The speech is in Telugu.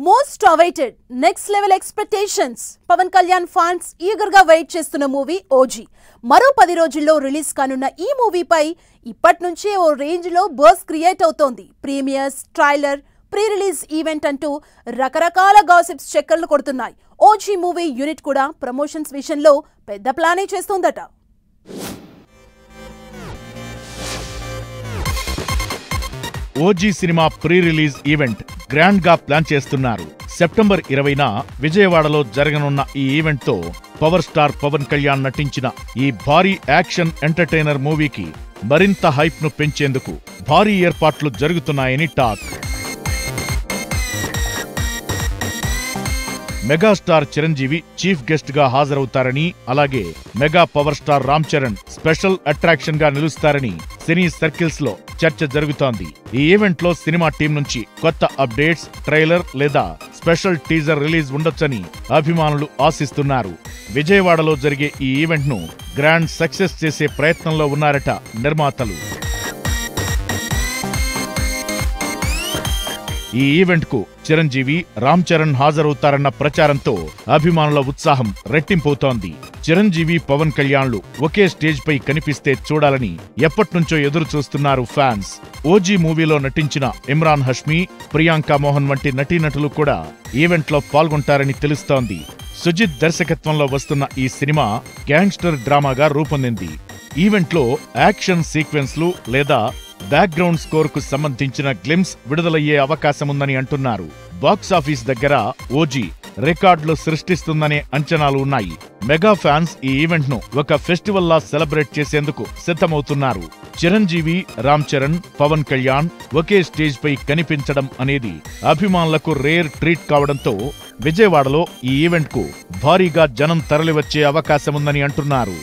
Most awaited next level expectations Pawan Kalyan fans eager గా వెయిట్ చేస్తున్న మూవీ ఓజీ మరో 10 రోజుల్లో రిలీజ్ కానున్న ఈ మూవీపై ఇప్పటినుంచే ఓ రేంజ్ లో బజ్ క్రియేట్ అవుతోంది. Premieres, trailer, pre release event అంటూ రకరకాల గాసిప్స్ చక్కర్లు కొడుతున్నాయి. ఓజీ మూవీ యూనిట్ కూడా ప్రమోషన్స్ విషయంలో పెద్ద ప్లానే చేస్తోందట. ఓజీ సినిమా ప్రీ రిలీజ్ ఈవెంట్ గ్రాండ్ గా ప్లాన్ చేస్తున్నారు. సెప్టెంబర్ 20న విజయవాడలో జరగనున్న ఈ ఈవెంట్ తో పవర్ స్టార్ పవన్ కళ్యాణ్ నటించిన ఈ భారీ యాక్షన్ ఎంటర్టైనర్ మూవీకి మరింత హైప్ ను పెంచేందుకు భారీ ఏర్పాట్లు జరుగుతున్నాయని talk. Megastar Chiranjeevi chief guest గా హాజరవుతారని, అలాగే mega power star Ram Charan special attraction గా నిలుస్తారని సినీ సర్కిల్స్ లో చర్చ జరుగుతోంది. ఈ ఈవెంట్ లో సినిమా టీం నుంచి కొత్త అప్డేట్స్, ట్రైలర్ లేదా స్పెషల్ టీజర్ రిలీజ్ ఉండొచ్చని అభిమానులు ఆశిస్తున్నారు. విజయవాడలో జరిగే ఈ ఈవెంట్ ను గ్రాండ్ సక్సెస్ చేసే ప్రయత్నంలో ఉన్నారట నిర్మాతలు. ఈ ఈవెంట్ కు చిరంజీవి, రామ్ చరణ్ హాజరవుతారన్న ప్రచారంతో అభిమానుల ఉత్సాహం రెట్టింపవుతోంది. చిరంజీవి, పవన్ కళ్యాణ్లు ఒకే స్టేజ్ పై కనిపిస్తే చూడాలని ఎప్పట్నుంచో ఎదురు చూస్తున్నారు ఫ్యాన్స్. ఓజీ మూవీలో నటించిన ఇమ్రాన్ హష్మీ, ప్రియాంక మోహన్ వంటి నటీనటులు కూడా ఈవెంట్లో పాల్గొంటారని తెలుస్తోంది. సుజిత్ దర్శకత్వంలో వస్తున్న ఈ సినిమా గ్యాంగ్స్టర్ డ్రామాగా రూపొందింది. ఈవెంట్లో యాక్షన్ సీక్వెన్స్లు లేదా బ్యాక్గ్రౌండ్ స్కోర్ కు సంబంధించిన గ్లిమ్స్ విడుదలయ్యే అవకాశముందని అంటున్నారు. బాక్సాఫీస్ దగ్గర ఓజీ రికార్డులు సృష్టిస్తుందనే అంచనాలు ఉన్నాయి. మెగా ఫ్యాన్స్ ఈ ఈవెంట్ ను ఒక ఫెస్టివల్ లా సెలబ్రేట్ చేసేందుకు సిద్ధమవుతున్నారు. చిరంజీవి, రామ్ చరణ్, పవన్ కళ్యాణ్ ఒకే స్టేజ్ పై కనిపించడం అనేది అభిమానులకు రేర్ ట్రీట్ కావడంతో విజయవాడలో ఈ ఈవెంట్ కు భారీగా జనం తరలివచ్చే అవకాశముందని అంటున్నారు.